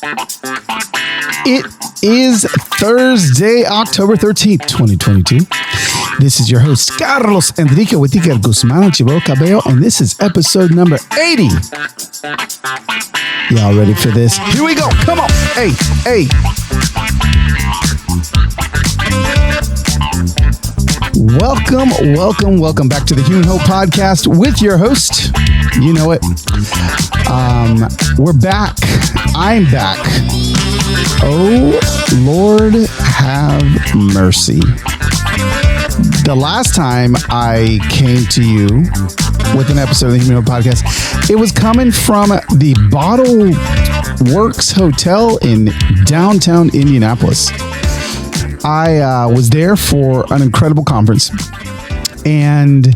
It is Thursday, October 13th, 2022. This is your host, Carlos Enrique Huitica Guzman Chivo Cabello, and this is episode number 80. Y'all ready for this? Here we go. Come on. Hey. Welcome back to the Human Hope Podcast with your host. You know it. We're back. I'm back. Oh, Lord, have mercy. The last time I came to you with an episode of the Human Hope Podcast, it was coming from the Bottle Works Hotel in downtown Indianapolis. I was there for an incredible conference and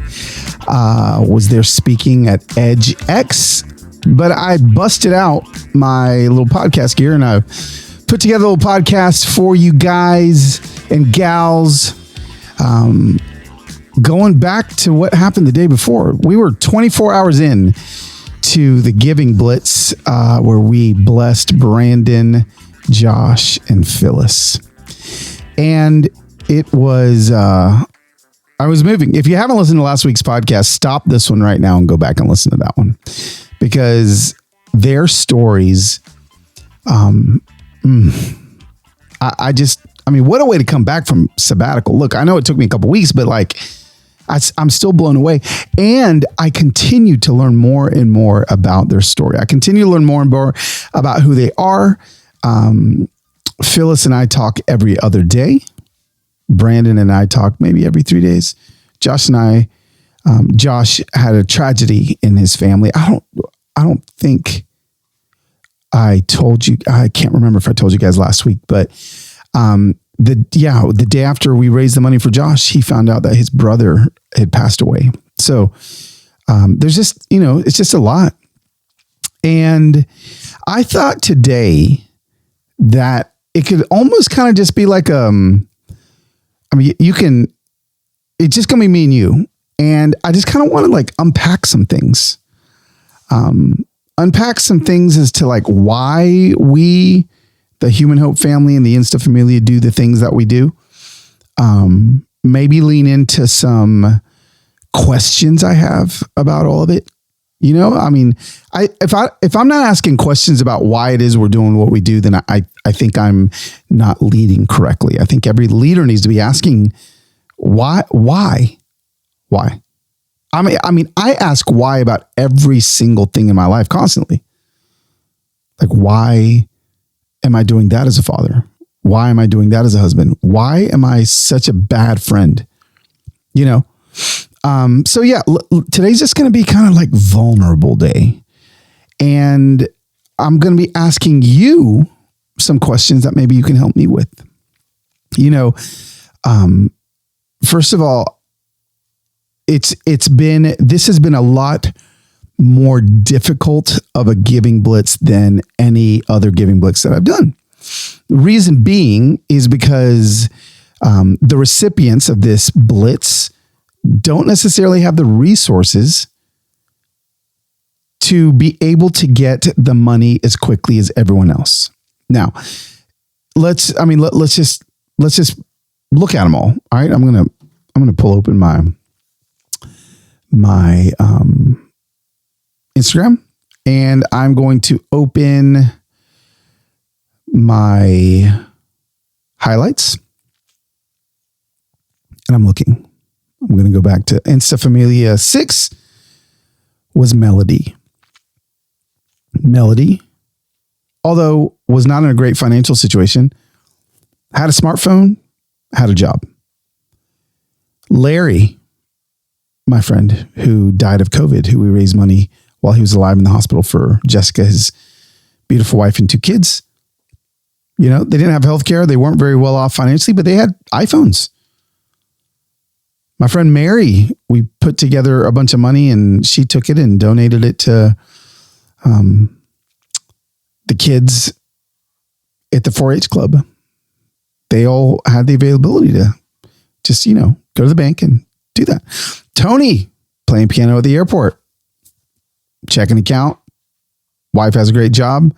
was there speaking at EdgeX, but I busted out my little podcast gear and I put together a little podcast for you guys and gals, going back to what happened the day before. We were 24 hours in to the Giving Blitz, where we blessed Brandon, Josh, and Phyllis. And it was, I was moving. If you haven't listened to last week's podcast, stop this one right now and go back and listen to that one, because their stories, I mean, what a way to come back from sabbatical. Look, I know it took me a couple weeks, but like, I'm still blown away. And I continue to learn more and more about their story. I continue to learn more and more about who they are. Phyllis and I talk every other day. Brandon and I talk maybe every 3 days. Josh and I, Josh had a tragedy in his family. I don't think I told you. I can't remember if I told you guys last week, but the day after we raised the money for Josh, he found out that his brother had passed away. So there's just, it's just a lot. And I thought today that it could almost kind of just be like, it's just going to be me and you. And I just kind of want to like unpack some things. Unpack some things as to like why we, the Human Hope family and the Insta Familia, do the things that we do. Maybe lean into some questions I have about all of it. If I'm not asking questions about why it is we're doing what we do, then I think I'm not leading correctly. I think every leader needs to be asking why. I mean, I ask why about every single thing in my life constantly. Like, why am I doing that as a father? Why am I doing that as a husband? Why am I such a bad friend? So yeah, today's just going to be kind of like vulnerable day. And I'm going to be asking you some questions that maybe you can help me with. First of all, this has been a lot more difficult of a giving blitz than any other giving blitz that I've done. The reason being is because the recipients of this blitz don't necessarily have the resources to be able to get the money as quickly as everyone else. Now, let's just look at them all. All right. I'm going to pull open my Instagram, and I'm going to open my highlights, and I'm looking. I'm going to go back to Insta Familia 6 was Melody. Melody, although was not in a great financial situation, had a smartphone, had a job. Larry, my friend who died of COVID, who we raised money while he was alive in the hospital for Jessica, his beautiful wife and 2 kids. They didn't have healthcare. They weren't very well off financially, but they had iPhones. My friend Mary, we put together a bunch of money and she took it and donated it to the kids at the 4-H club. They all had the availability to just, go to the bank and do that. Tony, playing piano at the airport, checking account. Wife has a great job.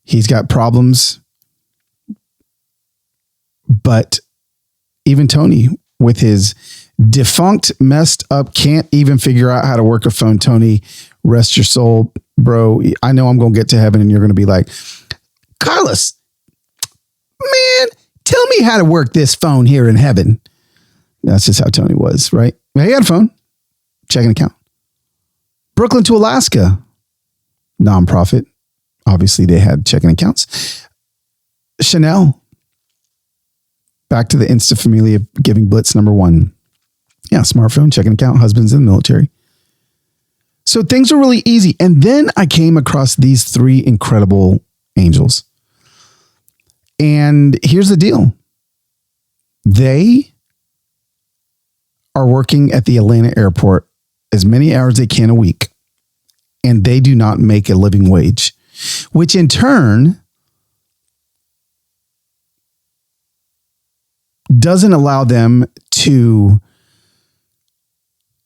He's got problems. But even Tony, with his defunct, messed up, can't even figure out how to work a phone. Tony, rest your soul, bro. I know I'm going to get to heaven and you're going to be like, Carlos, man, tell me how to work this phone here in heaven. That's just how Tony was, right? He had a phone, checking account. Brooklyn to Alaska, nonprofit. Obviously, they had checking accounts. Chanel, back to the Insta Familia Giving Blitz #1. Yeah, smartphone, checking account, husband's in the military. So things were really easy. And then I came across these 3 incredible angels. And here's the deal. They are working at the Atlanta airport as many hours they can a week. And they do not make a living wage, which in turn doesn't allow them to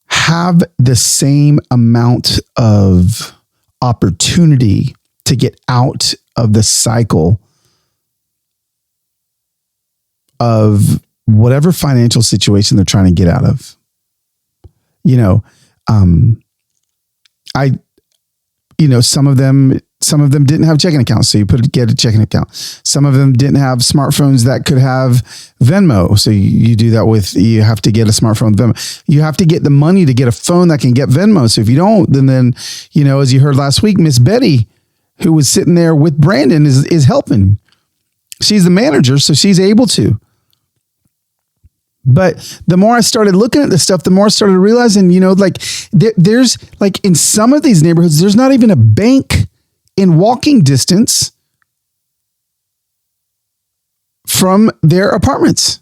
have the same amount of opportunity to get out of the cycle of whatever financial situation they're trying to get out of. You know, some of them didn't have checking accounts, so you get a checking account. Some of them didn't have smartphones that could have Venmo, so you do that with. You have to get a smartphone with Venmo. You have to get the money to get a phone that can get Venmo. So if you don't, then as you heard last week, Miss Betty, who was sitting there with Brandon, is helping. She's the manager, so she's able to. But the more I started looking at this stuff, the more I started realizing, there's like in some of these neighborhoods, there's not even a bank in walking distance from their apartments.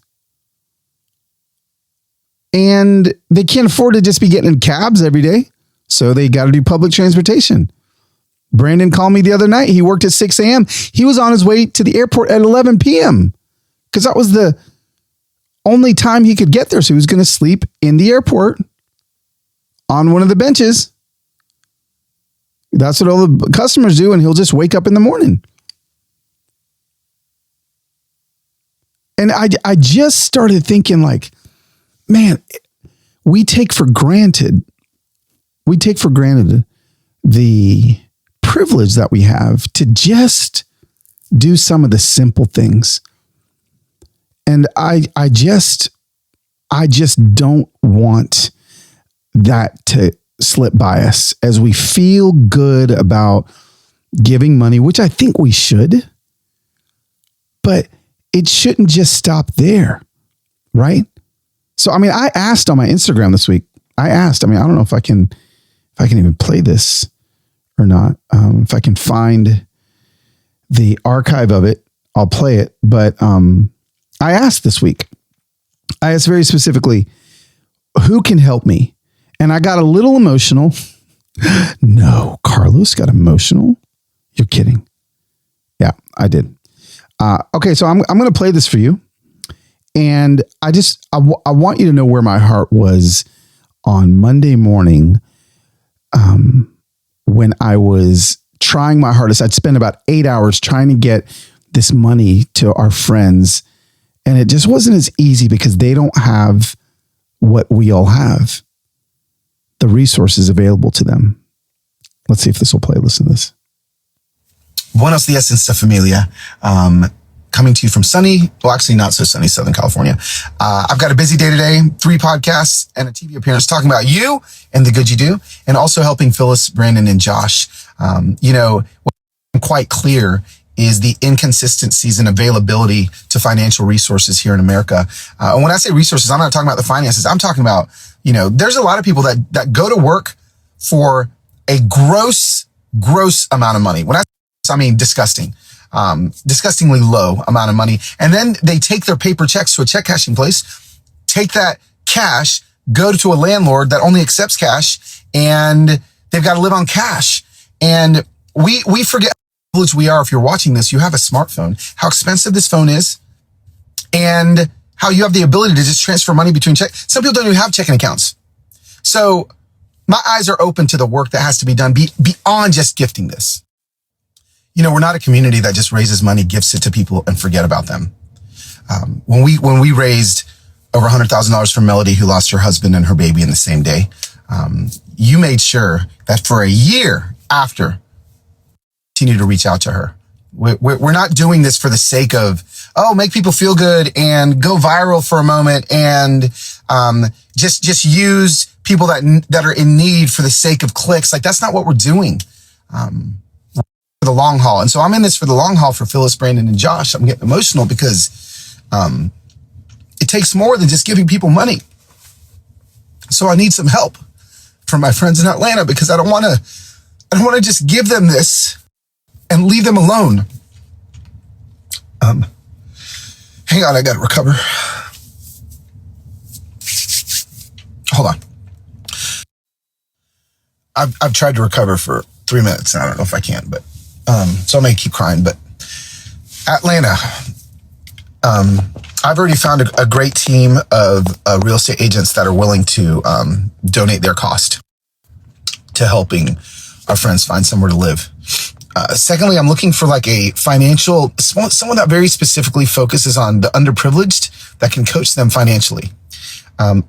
And they can't afford to just be getting in cabs every day. So they got to do public transportation. Brandon called me the other night. He worked at 6 a.m. He was on his way to the airport at 11 p.m. because that was the only time he could get there. So he was going to sleep in the airport on one of the benches. That's what all the customers do. And he'll just wake up in the morning. And I just started thinking like, man, we take for granted the privilege that we have to just do some of the simple things. And I just don't want that to slip by us as we feel good about giving money, which I think we should, but it shouldn't just stop there. Right. So, I asked on my Instagram this week, I don't know if I can even play this or not. If I can find the archive of it, I'll play it. But, I asked this week, I asked very specifically, who can help me? And I got a little emotional. No, Carlos got emotional. You're kidding. Yeah, I did. Okay, so I'm going to play this for you. And I want you to know where my heart was on Monday morning when I was trying my hardest. I'd spent about 8 hours trying to get this money to our friends. And it just wasn't as easy because they don't have what we all have, the resources available to them. Let's see if this will play. Listen to this. Buenos dias, Insta Familia. Coming to you from sunny, well, actually not so sunny, Southern California. I've got a busy day today, 3 podcasts and a TV appearance talking about you and the good you do, and also helping Phyllis, Brandon, and Josh. What's quite clear is the inconsistencies and availability to financial resources here in America. And when I say resources, I'm not talking about the finances. I'm talking about, there's a lot of people that go to work for a gross amount of money. I mean disgusting. Disgustingly low amount of money. And then they take their paper checks to a check cashing place, take that cash, go to a landlord that only accepts cash, and they've got to live on cash. And we forget how privileged we are. If you're watching this, you have a smartphone, how expensive this phone is, and how you have the ability to just transfer money between checks. Some people don't even have checking accounts. So my eyes are open to the work that has to be done beyond just gifting this. we're not a community that just raises money, gifts it to people, and forget about them. When we raised over $100,000 for Melody, who lost her husband and her baby in the same day, you made sure that for a year after, continue to reach out to her. We're not doing this for the sake of, make people feel good and go viral for a moment and just use people that are in need for the sake of clicks. Like, that's not what we're doing. For the long haul. And so I'm in this for the long haul for Phyllis, Brandon, and Josh. I'm getting emotional because it takes more than just giving people money. So I need some help from my friends in Atlanta, because I don't want to just give them this and leave them alone. Hang on, I got to recover. Hold on. I've tried to recover for 3 minutes, and I don't know if I can, but so I may keep crying. But Atlanta, I've already found a great team of real estate agents that are willing to donate their cost to helping our friends find somewhere to live. Secondly, I'm looking for like a financial, someone that very specifically focuses on the underprivileged that can coach them financially.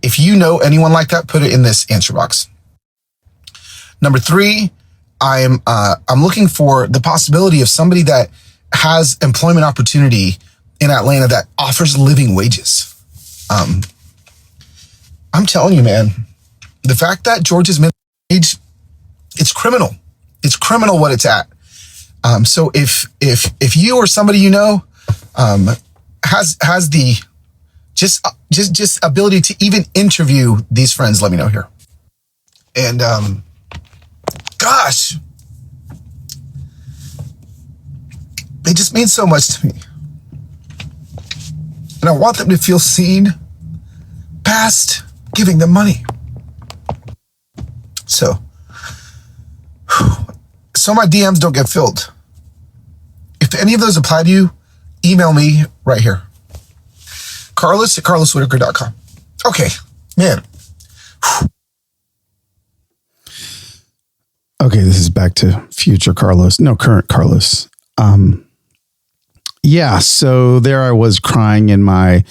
If you know anyone like that, put it in this answer box. Number 3, I'm looking for the possibility of somebody that has employment opportunity in Atlanta that offers living wages. I'm telling you, man, the fact that Georgia's minimum wage, it's criminal. It's criminal what it's at. So if you or somebody you know has the just ability to even interview these friends, let me know here. And gosh, they just mean so much to me. And I want them to feel seen past giving them money. So my DMs don't get filled. If any of those apply to you, email me right here. Carlos@carloswhitaker.com. Okay, man. Okay, this is back to future Carlos. No, current Carlos. Yeah, so there I was crying in my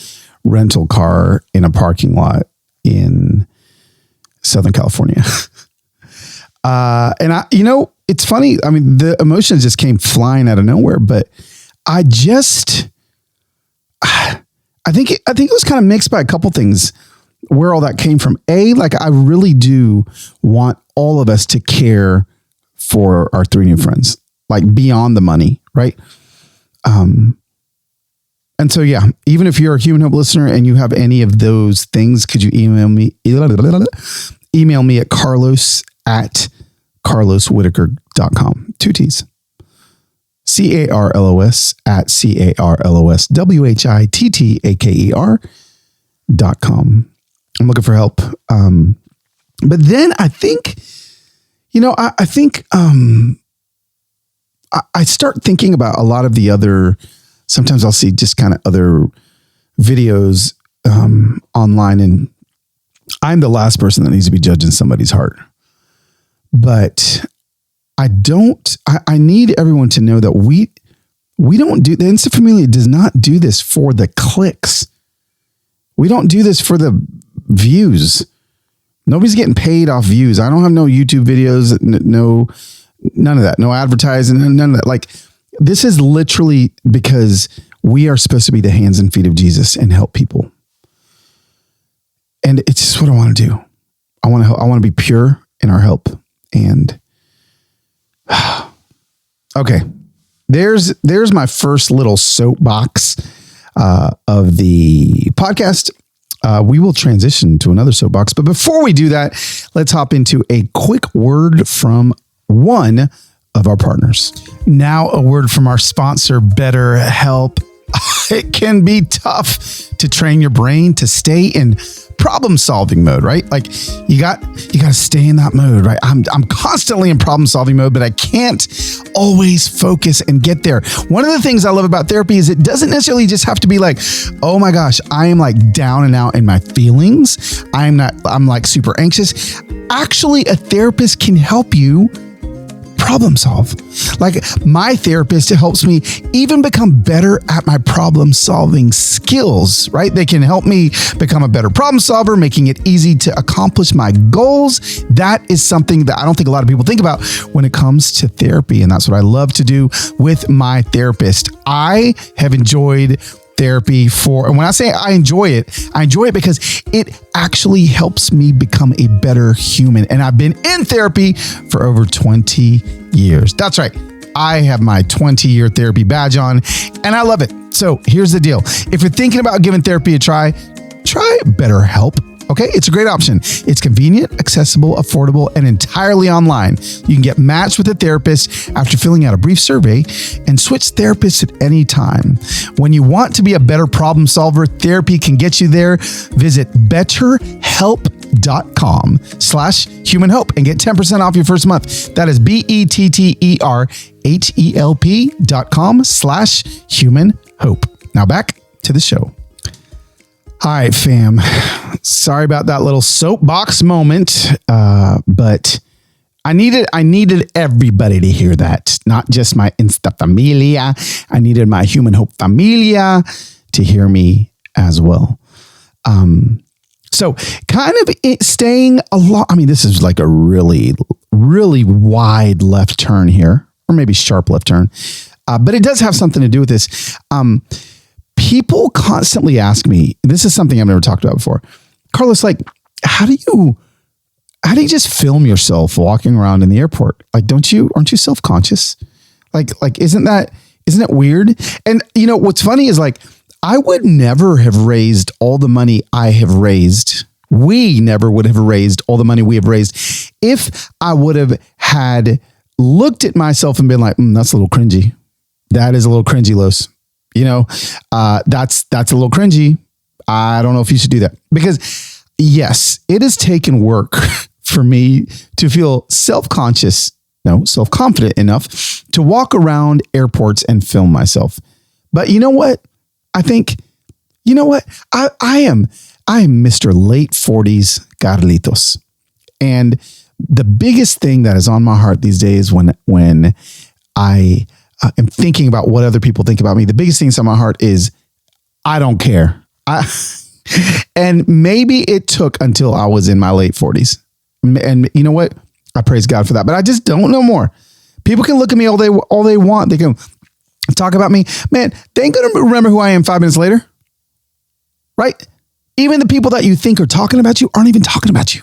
rental car in a parking lot in Southern California. And it's funny. I mean, the emotions just came flying out of nowhere, but I think it was kind of mixed by a couple things where all that came from. Like, I really do want all of us to care for our 3 new friends, like beyond the money. Right. And so, yeah, even if you're a Human Hope listener and you have any of those things, could you email me at carlos@carloswhitaker.com. 2 T's. carlos@carloswhitaker.com. I'm looking for help. But then I think, I start thinking about a lot of the other, sometimes I'll see just kind of other videos online, and I'm the last person that needs to be judging somebody's heart. But I need everyone to know that we don't do, the Insta Familia does not do this for the clicks. We don't do this for the views. Nobody's getting paid off views. I don't have no YouTube videos, none of that, no advertising, none of that. Like, this is literally because we are supposed to be the hands and feet of Jesus and help people. And it's just what I want to do. I want to be pure in our help. And okay, there's my first little soapbox of the podcast. We will transition to another soapbox, but before we do that, let's hop into a quick word from one of our partners. Now, a word from our sponsor, BetterHelp. It can be tough to train your brain to stay in problem-solving mode, right? Like, you got to stay in that mode, right? I'm constantly in problem-solving mode, but I can't always focus and get there. One of the things I love about therapy is it doesn't necessarily just have to be like, oh my gosh, I am like down and out in my feelings. I'm like super anxious. Actually, a therapist can help you problem solve. Like my therapist helps me even become better at my problem solving skills, right? They can help me become a better problem solver, making it easy to accomplish my goals. That is something that I don't think a lot of people think about when it comes to therapy. And that's what I love to do with my therapist. I have enjoyed therapy and when I say I enjoy it because it actually helps me become a better human. And I've been in therapy for over 20 years. That's right. I have my 20-year therapy badge on and I love it. So here's the deal. If you're thinking about giving therapy a try BetterHelp. Okay, it's a great option. It's convenient, accessible, affordable, and entirely online. You can get matched with a therapist after filling out a brief survey and switch therapists at any time. When you want to be a better problem solver, therapy can get you there. Visit BetterHelp.com/humanhope and get 10% off your first month. That is BetterHelp.com/humanhope. Now back to the show. All right, fam. Sorry about that little soapbox moment, but I needed everybody to hear that, not just my Insta familia. I needed my Human Hope familia to hear me as well. So kind of staying along. I mean, this is like a really, really wide left turn here, or maybe sharp left turn, but it does have something to do with this. People constantly ask me, this is something I've never talked about before. Carlos, like, how do you just film yourself walking around in the airport? Like, aren't you self-conscious? Like, isn't it weird? And you know, what's funny is like, I would never have raised all the money I have raised. We never would have raised all the money we have raised if I would have had looked at myself and been like, that's a little cringy. That is a little cringy, Los. You know, that's a little cringy. I don't know if you should do that because yes, it has taken work for me to feel self-confident enough to walk around airports and film myself. But you know what? I think, I am Mr. late 40s Carlitos. And the biggest thing that is on my heart these days when I am thinking about what other people think about me, the biggest thing that's on my heart is I don't care. And maybe it took until I was in my late 40s. And you know what? I praise God for that, but I just don't know more. People can look at me all they want. They can talk about me. Man, they ain't going to remember who I am 5 minutes later. Right? Even the people that you think are talking about you aren't even talking about you.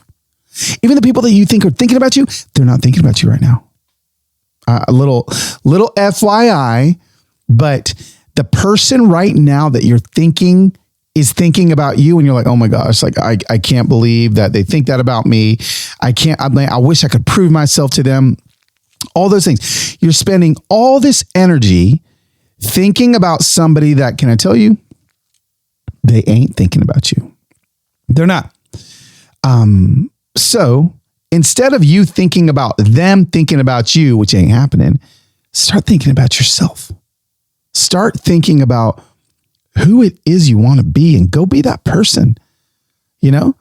Even the people that you think are thinking about you, they're not thinking about you right now. A little FYI, but the person right now that you're thinking is thinking about you and you're like, oh my gosh, like I can't believe that they think that about me. I wish I could prove myself to them. All those things. You're spending all this energy thinking about somebody that, can I tell you, they ain't thinking about you. They're not. So instead of you thinking about them thinking about you, which ain't happening, start thinking about yourself. Start thinking about who it is you want to be and go be that person, you know?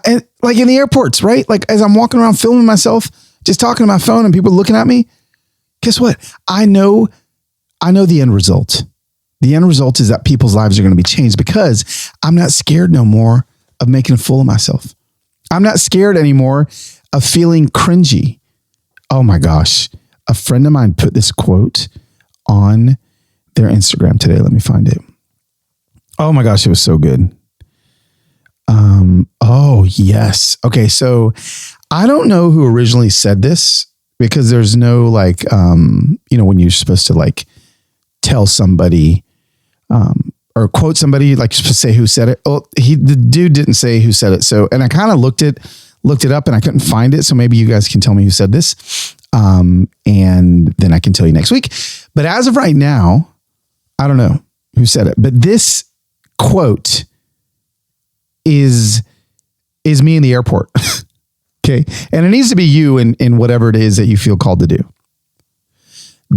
And like in the airports, right? Like as I'm walking around filming myself, just talking to my phone and people looking at me, guess what? I know the end result. The end result is that people's lives are going to be changed because I'm not scared no more of making a fool of myself. I'm not scared anymore of feeling cringy. Oh my gosh. A friend of mine put this quote on their Instagram today. Let me find it. Oh my gosh. It was so good. Oh yes. Okay. So I don't know who originally said this because there's no like, when you're supposed to like tell somebody, or quote somebody, like say who said it. Oh, the dude didn't say who said it. So, and I kind of looked it up and I couldn't find it. So maybe you guys can tell me who said this. And then I can tell you next week. But as of right now, I don't know who said it, but this quote is me in the airport. Okay. And it needs to be you in whatever it is that you feel called to do.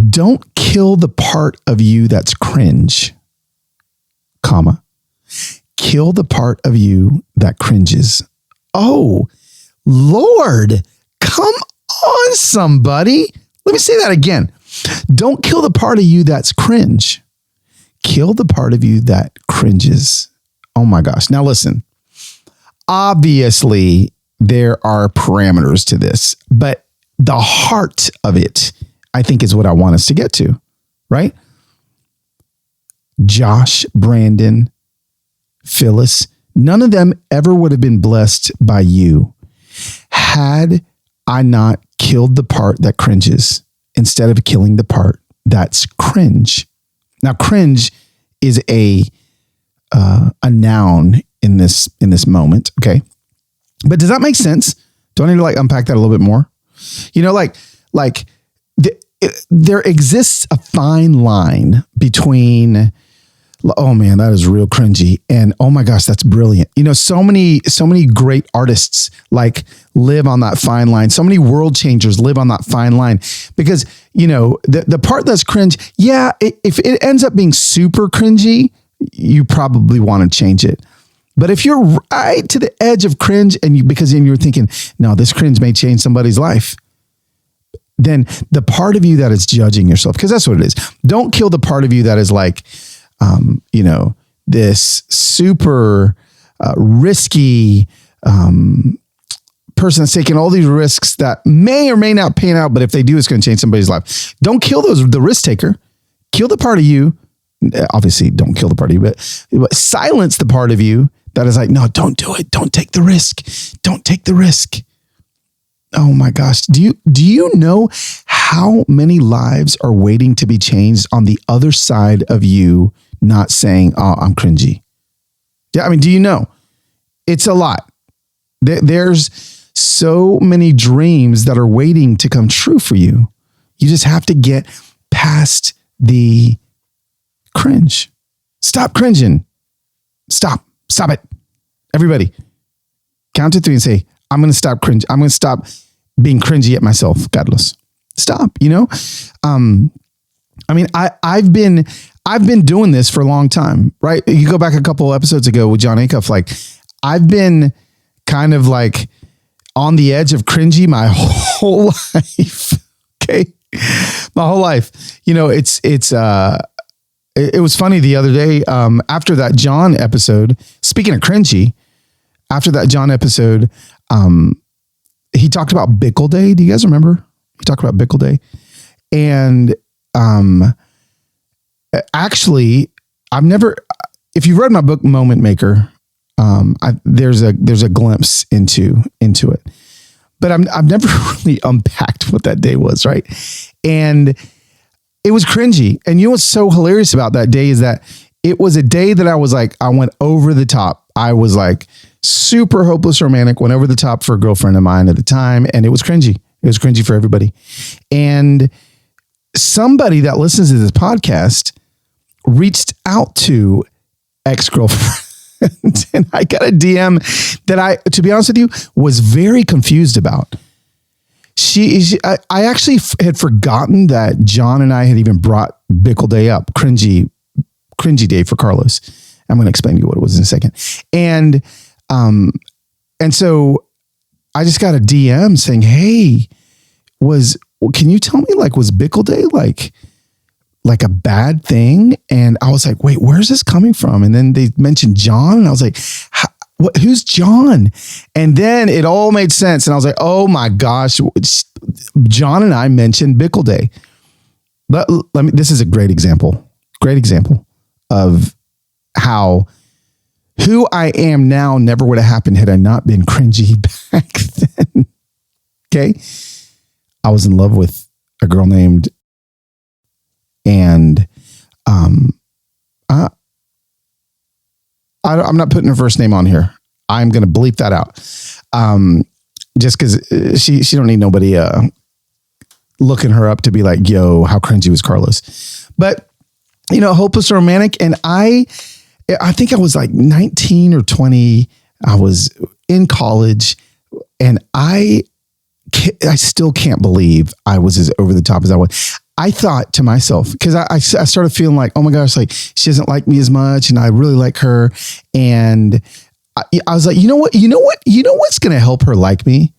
Don't kill the part of you that's cringe, comma, kill the part of you that cringes. Oh, Lord, come on, somebody. Let me say that again. Don't kill the part of you that's cringe. Kill the part of you that cringes. Oh my gosh. Now listen, obviously there are parameters to this, but the heart of it, I think, is what I want us to get to, right? Josh, Brandon, Phyllis, none of them ever would have been blessed by you had I not killed the part that cringes instead of killing the part that's cringe. Now, cringe is a noun in this moment, okay? But does that make sense? Do I need to like unpack that a little bit more? You know, there exists a fine line between, oh man, that is real cringy, and oh my gosh, that's brilliant. You know, so many great artists like live on that fine line. So many world changers live on that fine line because, you know, the part that's cringe, yeah, if it ends up being super cringy, you probably want to change it. But if you're right to the edge of cringe because you're thinking, no, this cringe may change somebody's life, then the part of you that is judging yourself, because that's what it is. Don't kill the part of you that is like, you know, this super risky person that's taking all these risks that may or may not pan out, but if they do, it's going to change somebody's life. Don't kill the risk taker. Kill the part of you. Obviously, don't kill the part of you, but silence the part of you that is like, no, don't do it. Don't take the risk. Don't take the risk. Oh my gosh. Do you know how many lives are waiting to be changed on the other side of you not saying, oh, I'm cringy? Yeah. I mean, do you know? It's a lot. There's so many dreams that are waiting to come true for you. You just have to get past the cringe. Stop cringing. Stop it. Everybody count to 3 and say, I'm going to stop cringe. I'm going to stop being cringy at myself. Godless. Stop, you know? I mean, I've been doing this for a long time, right? You go back a couple of episodes ago with John Acuff, like I've been kind of like on the edge of cringy my whole life. Okay. My whole life. You know, it was funny the other day, after that John episode, speaking of cringy, after that John episode, he talked about Bickle Day. Do you guys remember? He talked about Bickle Day. And actually, if you've read my book, Moment Maker, there's a glimpse into it. But I've never really unpacked what that day was, right? And it was cringy. And you know what's so hilarious about that day is that it was a day that I was like, I went over the top. I was like super hopeless romantic, went over the top for a girlfriend of mine at the time. And it was cringy. It was cringy for everybody. And somebody that listens to this podcast reached out to ex-girlfriend and I got a DM that to be honest with you, was very confused about. I actually had forgotten that John and I had even brought Bickle Day up, cringy day for Carlos. I'm going to explain to you what it was in a second. And so I just got a DM saying, hey, can you tell me, like, was Bickle Day like a bad thing? And I was like, wait, where's this coming from? And then they mentioned John and I was like, who's John? And then it all made sense. And I was like, oh my gosh, John and I mentioned Bickle Day. But this is a great example of how who I am now never would have happened had I not been cringy back then. Okay. I was in love with a girl named, and I'm not putting her first name on here. I'm going to bleep that out. Just because she don't need nobody looking her up to be like, yo, how cringy was Carlos? But, you know, hopeless romantic. And I think I was like 19 or 20. I was in college and I still can't believe I was as over the top as I was. I thought to myself, because I started feeling like, oh my gosh, like she doesn't like me as much and I really like her. And I was like, you know what's going to help her like me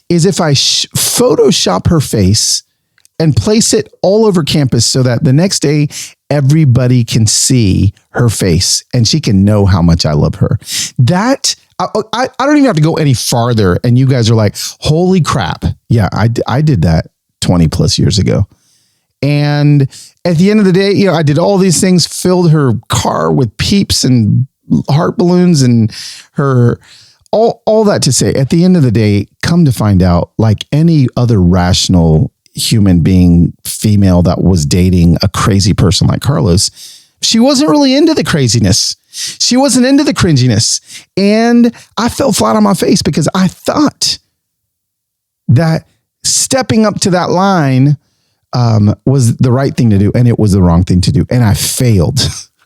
is if I Photoshop her face and place it all over campus so that the next day everybody can see her face and she can know how much I love her. That I don't even have to go any farther. And you guys are like, holy crap. Yeah, I did that 20 plus years ago. And at the end of the day, I did all these things, filled her car with peeps and heart balloons and her all that to say, at the end of the day, come to find out, like any other rational human being, female that was dating a crazy person like Carlos, she wasn't really into the craziness. She wasn't into the cringiness. And I fell flat on my face because I thought that stepping up to that line was the right thing to do. And it was the wrong thing to do. And I failed.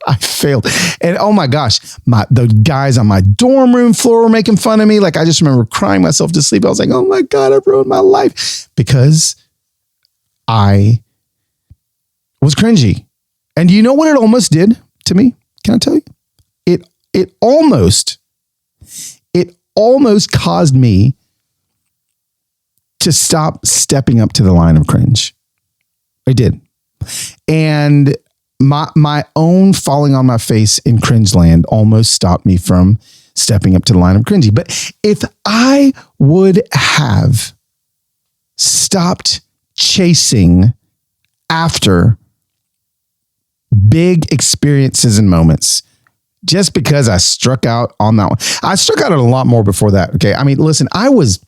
I failed. And oh my gosh, the guys on my dorm room floor were making fun of me. Like, I just remember crying myself to sleep. I was like, oh my God, I've ruined my life because I was cringy. And you know what it almost did to me? Can I tell you? It almost caused me to stop stepping up to the line of cringe. I did. And my own falling on my face in cringe land almost stopped me from stepping up to the line of cringy. But if I would have stopped chasing after big experiences and moments, just because I struck out on that one. I struck out on a lot more before that. Okay. I mean, listen, I was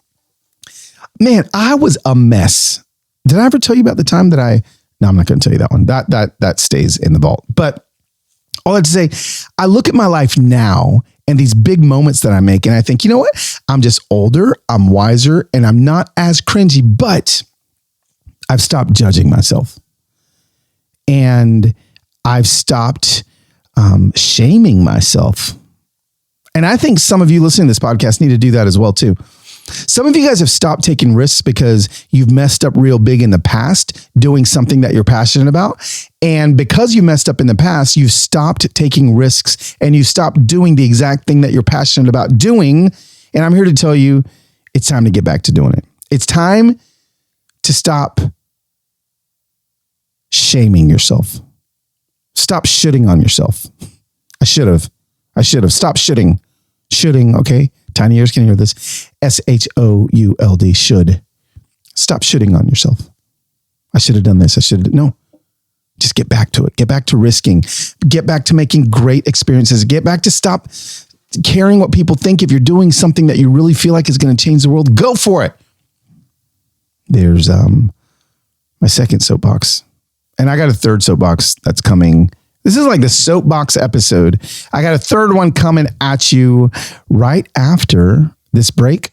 a mess. Did I ever tell you about the time that no, I'm not going to tell you that one. That stays in the vault. But all that to say, I look at my life now and these big moments that I make, and I think, you know what? I'm just older, I'm wiser, and I'm not as cringy, but I've stopped judging myself. And I've stopped shaming myself. And I think some of you listening to this podcast need to do that as well too. Some of you guys have stopped taking risks because you've messed up real big in the past doing something that you're passionate about. And because you messed up in the past, you've stopped taking risks and you stopped doing the exact thing that you're passionate about doing. And I'm here to tell you, it's time to get back to doing it. It's time to stop shaming yourself. Stop shitting on yourself. I should have. Stop shitting. Shoulding, okay? Tiny ears can hear this. SHOULD, should. Stop shitting on yourself. I should have done this. No. Just get back to it. Get back to risking. Get back to making great experiences. Get back to stop caring what people think. If you're doing something that you really feel like is going to change the world, go for it. There's my second soapbox. And I got a third soapbox that's coming. This is like the soapbox episode. I got a third one coming at you right after this break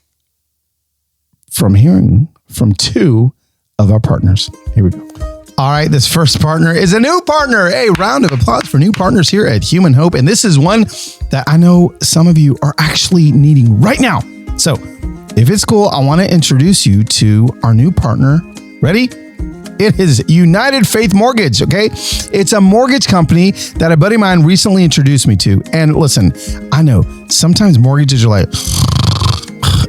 from hearing from two of our partners. Here we go. All right, this first partner is a new partner. A round of applause for new partners here at Human Hope. And this is one that I know some of you are actually needing right now. So if it's cool, I want to introduce you to our new partner. Ready? It is United Faith Mortgage, okay? It's a mortgage company that a buddy of mine recently introduced me to. And listen, I know sometimes mortgages are like,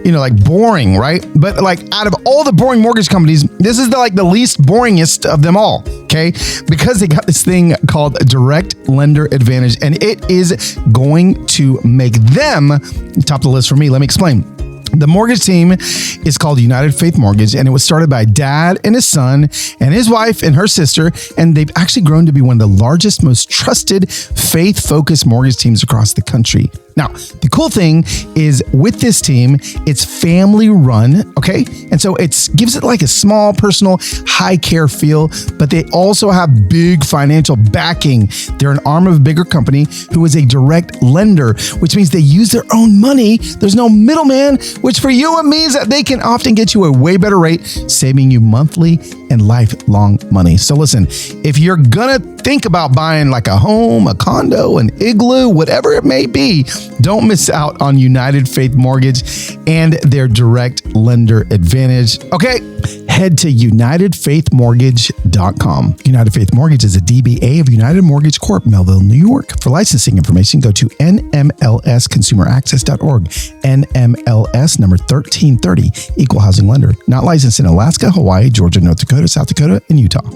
like boring, right? But like out of all the boring mortgage companies, this is the least boringest of them all, okay? Because they got this thing called Direct Lender Advantage, and it is going to make them top of the list for me. Let me explain. The mortgage team is called United Faith Mortgage, and it was started by dad and his son and his wife and her sister, and they've actually grown to be one of the largest, most trusted, faith-focused mortgage teams across the country. Now, the cool thing is with this team, it's family run, okay? And so it gives it like a small, personal, high care feel, but they also have big financial backing. They're an arm of a bigger company who is a direct lender, which means they use their own money. There's no middleman, which for you, it means that they can often get you a way better rate, saving you monthly and lifelong money. So listen, if you're gonna think about buying like a home, a condo, an igloo, whatever it may be, don't miss out on United Faith Mortgage and their direct lender advantage. Okay, head to UnitedFaithMortgage.com. United Faith Mortgage is a DBA of United Mortgage Corp, Melville, New York. For licensing information, go to nmlsconsumeraccess.org. NMLS number 1330, equal housing lender. Not licensed in Alaska, Hawaii, Georgia, North Dakota, South Dakota, and Utah.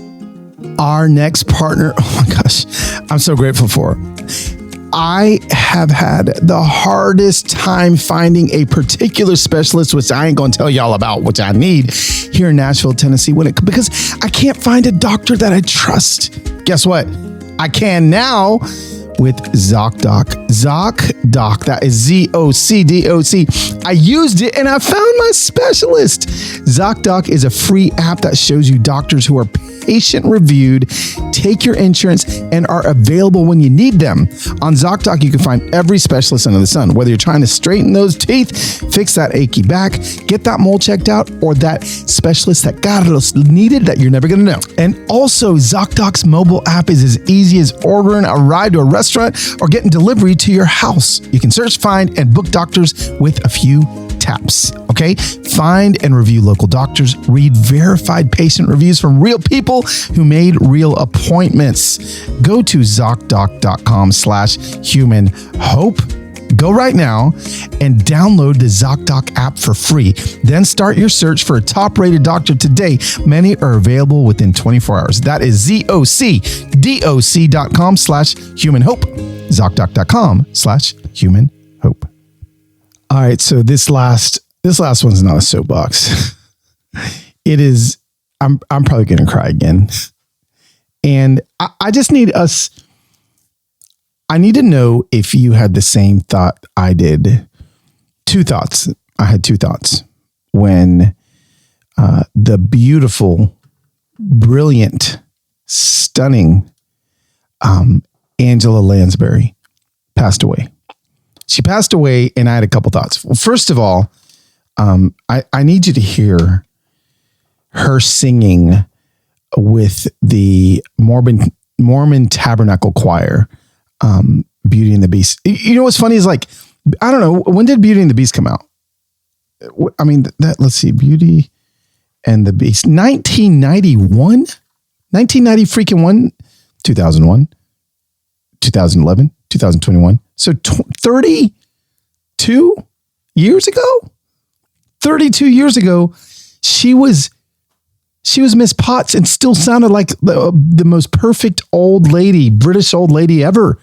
Our next partner, oh my gosh, I'm so grateful for. I have had the hardest time finding a particular specialist, which I ain't going to tell y'all about, which I need here in Nashville, Tennessee, because I can't find a doctor that I trust. Guess what? I can now with ZocDoc. ZocDoc, that is ZocDoc. I used it and I found my specialist. ZocDoc is a free app that shows you doctors who are patient reviewed, take your insurance, and are available when you need them. On ZocDoc, you can find every specialist under the sun, whether you're trying to straighten those teeth, fix that achy back, get that mole checked out, or that specialist that Carlos needed that you're never going to know. And also, ZocDoc's mobile app is as easy as ordering a ride to a restaurant or getting delivery to your house. You can search, find, and book doctors with a few taps. Okay? Find and review local doctors, read verified patient reviews from real people who made real appointments. Go to ZocDoc.com/humanhope. Go right now and download the ZocDoc app for free. Then start your search for a top-rated doctor today. Many are available within 24 hours. That is ZocDoc.com/humanhope. ZocDoc.com/humanhope. All right, so this last one's not a soapbox. It is. I'm probably going to cry again, and I just need us. I need to know if you had the same thought I did. Two thoughts. I had two thoughts when the beautiful, brilliant, stunning Angela Lansbury passed away. She passed away, and I had a couple thoughts. Well, first of all, I need you to hear her singing with the Mormon Tabernacle Choir, Beauty and the Beast. You know what's funny is, like, I don't know, when did Beauty and the Beast come out? I mean, let's see, Beauty and the Beast, 1991, 1990 freaking 2001, 2011, 2021. So 32 years ago, 32 years ago, she was Miss Potts and still sounded like the most perfect old lady, British old lady ever.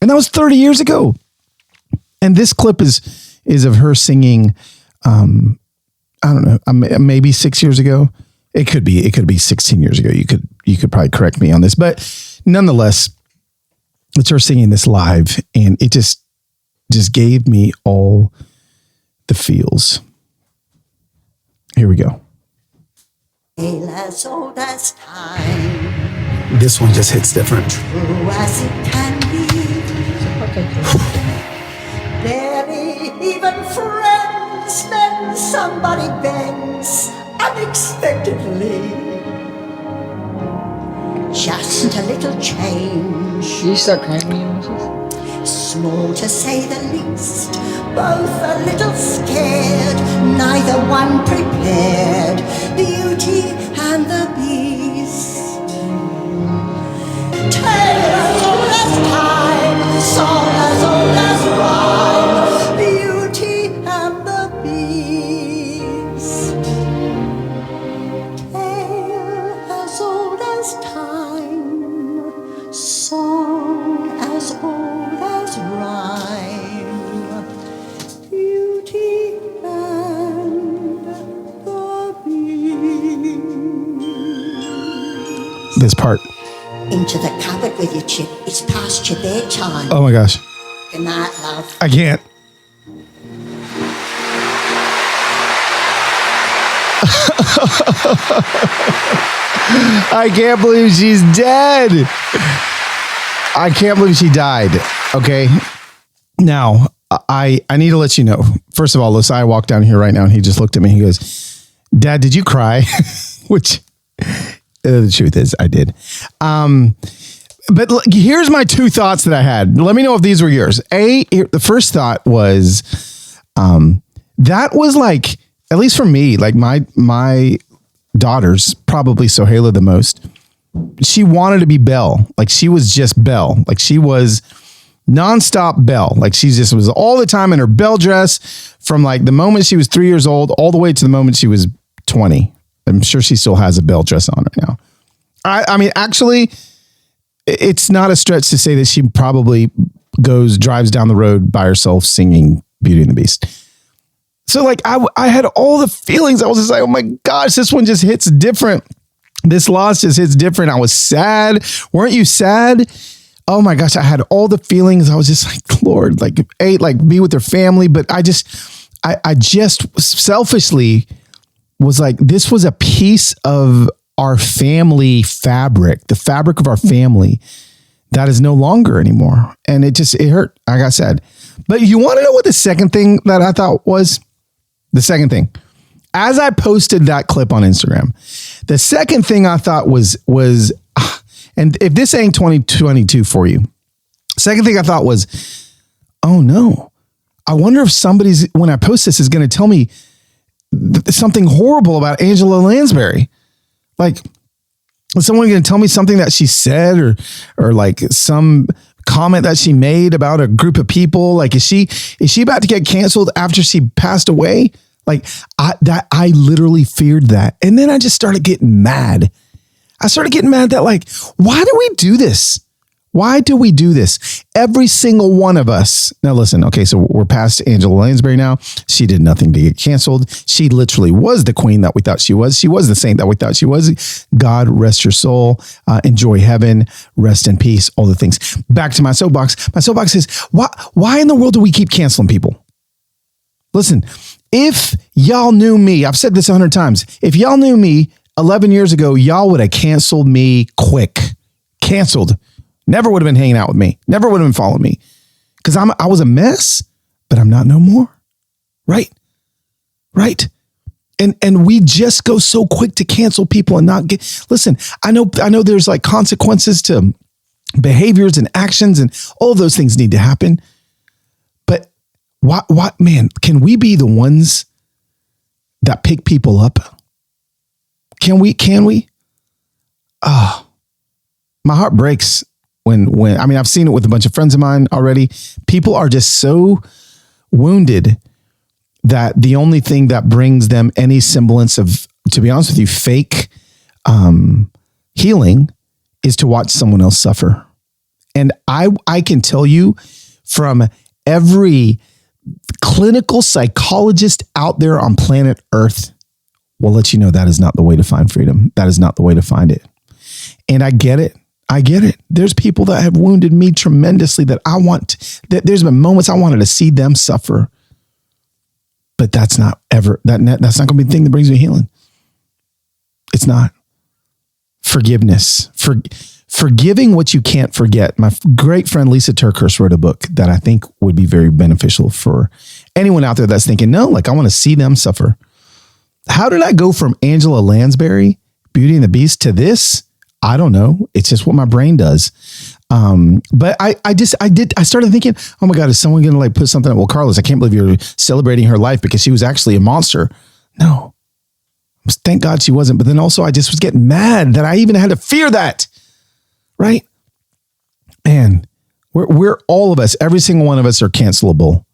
And that was 30 years ago. And this clip is of her singing, I don't know, maybe 6 years ago. It could be 16 years ago. You could probably correct me on this, but nonetheless, it's her singing this live, and it just gave me all the feels. Here we go. As old as time, this one just hits different. true as it can be. Barely even friends, then somebody bends unexpectedly. Just a little change. You start crying when you watch this? Small to say the least, both a little scared, neither one prepared. Beauty and the Beast. Tale as old as time, song as old as rhyme. Beauty and the Beast. Tale as old as time, song as old as rhyme. Beauty and the Beast. This part. Into the cupboard with you, Chip. It's past your bedtime. Oh my gosh. Good night, love. I can't. I can't believe she's dead. I can't believe she died. Okay. Now, I need to let you know. First of all, Losai walked down here right now and he just looked at me. He goes, Dad, did you cry? Which the truth is I did. But look, here's my two thoughts that I had. Let me know if these were yours. The first thought was, that was like, at least for me, like my daughters, probably Sohaila the most, she wanted to be Belle. Like she was just Belle. Like she was nonstop Belle. Like she just was all the time in her Belle dress from like the moment she was 3 years old all the way to the moment she was 20. I'm sure she still has a Belle dress on right now. I mean, actually, it's not a stretch to say that she probably drives down the road by herself singing Beauty and the Beast. So like I had all the feelings. I was just like, oh my gosh, this one just hits different. This loss just hits different. I was sad. Weren't you sad? Oh my gosh, I had all the feelings. I was just like, Lord, like be with their family. But I just selfishly was like, this was a piece of our family fabric, the fabric of our family that is no longer anymore. And it hurt, like I said. But you want to know what the second thing that I thought was? The second thing, as I posted that clip on Instagram, the second thing I thought was, and if this ain't 2022 for you, second thing I thought was, oh no, I wonder if when I post this, is going to tell me something horrible about Angela Lansbury. Like, is someone going to tell me something that she said or like some comment that she made about a group of people? Like, is she about to get canceled after she passed away? Like I literally feared that. And then I just started getting mad. I started getting mad that like, why do we do this? Why do we do this? Every single one of us. Now listen, okay, so we're past Angela Lansbury now. She did nothing to get canceled. She literally was the queen that we thought she was. She was the saint that we thought she was. God rest your soul. Enjoy heaven. Rest in peace. All the things. Back to my soapbox. My soapbox is, why in the world do we keep canceling people? Listen, if y'all knew me, I've said this 100 times. If y'all knew me 11 years ago, y'all would have canceled me quick. Canceled. Never would have been hanging out with me. Never would have been following me. Because I was a mess, but I'm not no more. Right? Right? And we just go so quick to cancel people and not get, listen, I know there's like consequences to behaviors and actions and all of those things need to happen. But what, man, can we be the ones that pick people up? Can we? Oh, my heart breaks when I mean, I've seen it with a bunch of friends of mine already. People are just so wounded that the only thing that brings them any semblance of, to be honest with you, fake healing is to watch someone else suffer. And I can tell you from every clinical psychologist out there on planet Earth will let you know that is not the way to find freedom. That is not the way to find it. And I get it. There's people that have wounded me tremendously that there's been moments I wanted to see them suffer. But that's not ever, that's not going to be the thing that brings me healing. It's not. Forgiveness. Forgiving what you can't forget. My great friend Lisa Turkhurst wrote a book that I think would be very beneficial for anyone out there that's thinking, no, like I want to see them suffer. How did I go from Angela Lansbury, Beauty and the Beast, to this? I don't know. It's just what my brain does. But I started thinking, oh my God, is someone going to like put something up? Well, Carlos, I can't believe you're celebrating her life because she was actually a monster. No, thank God she wasn't. But then also I just was getting mad that I even had to fear that. Right. And we're all of us, every single one of us are cancelable.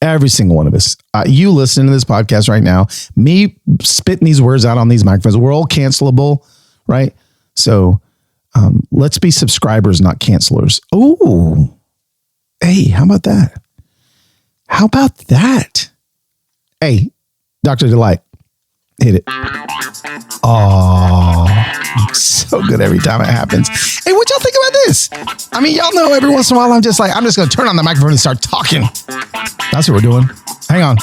Every single one of us. You listening to this podcast right now, me spitting these words out on these microphones, we're all cancelable. Right. So let's be subscribers, not cancelers. Oh, hey, how about that? How about that? Hey, Dr. Delight, hit it. Oh, so good every time it happens. Hey, what y'all think about this? I mean, y'all know every once in a while I'm just going to turn on the microphone and start talking. That's what we're doing. Hang on.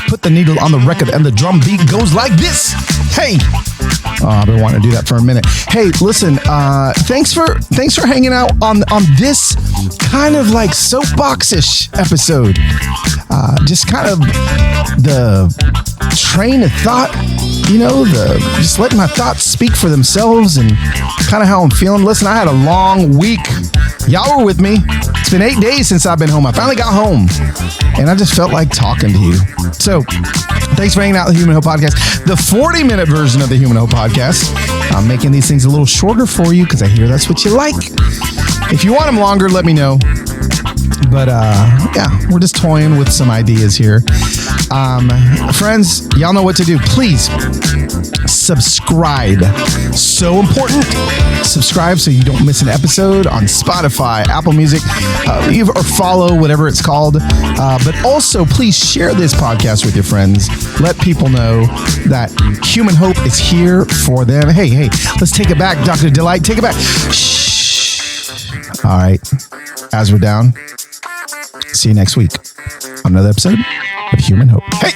Put the needle on the record and the drum beat goes like this. Hey. Oh, I've been wanting to do that for a minute. Hey, listen, thanks for hanging out on this kind of like soapbox-ish episode. Just kind of the train of thought, just letting my thoughts speak for themselves and kind of how I'm feeling. Listen, I had a long week Y'all were with me. It's been 8 days since I've been home. I finally got home, and I just felt like talking to you. So, thanks for hanging out with the Human Hope Podcast, the 40-minute version of the Human Hope Podcast. I'm making these things a little shorter for you because I hear that's what you like. If you want them longer, let me know. But yeah, we're just toying with some ideas here. Friends, y'all know what to do. Please subscribe. So important. Subscribe so you don't miss an episode on Spotify, Apple Music, or follow, whatever it's called. But also, please share this podcast with your friends. Let people know that Human Hope is here for them. Hey, let's take it back, Dr. Delight. Take it back. Shh. All right. As we're down, see you next week on another episode of Human Hope. Hey!